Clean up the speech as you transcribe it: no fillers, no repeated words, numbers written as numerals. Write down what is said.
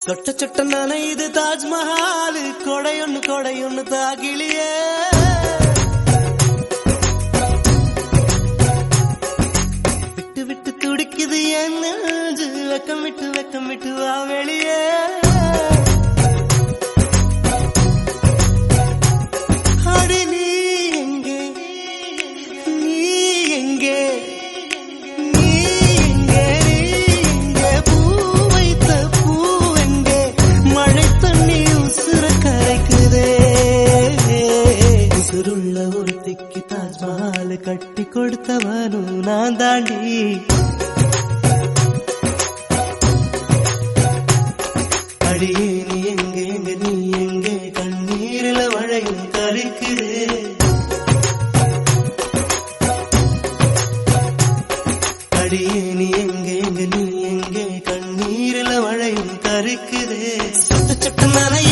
சொட்ட சொட்ட நனையுது தாஜ்மஹால் கொடையொன்னு தாகிலியே விட்டு விட்டு துடிக்குது என் நெஞ்சு வெக்கம் விட்டு வா வெளியே அடி நீ எங்கே ஒருத்திக்கு தாஜ்மஹால் கட்டி கொடுத்தவனும் நான் தாண்டி அடியே நீ எங்கே கண்ணீரில மழையும் கருக்குது அடியே நீ எங்கே கண்ணீரில மழையும் கருக்குது சொட்ட சொட்ட நனைய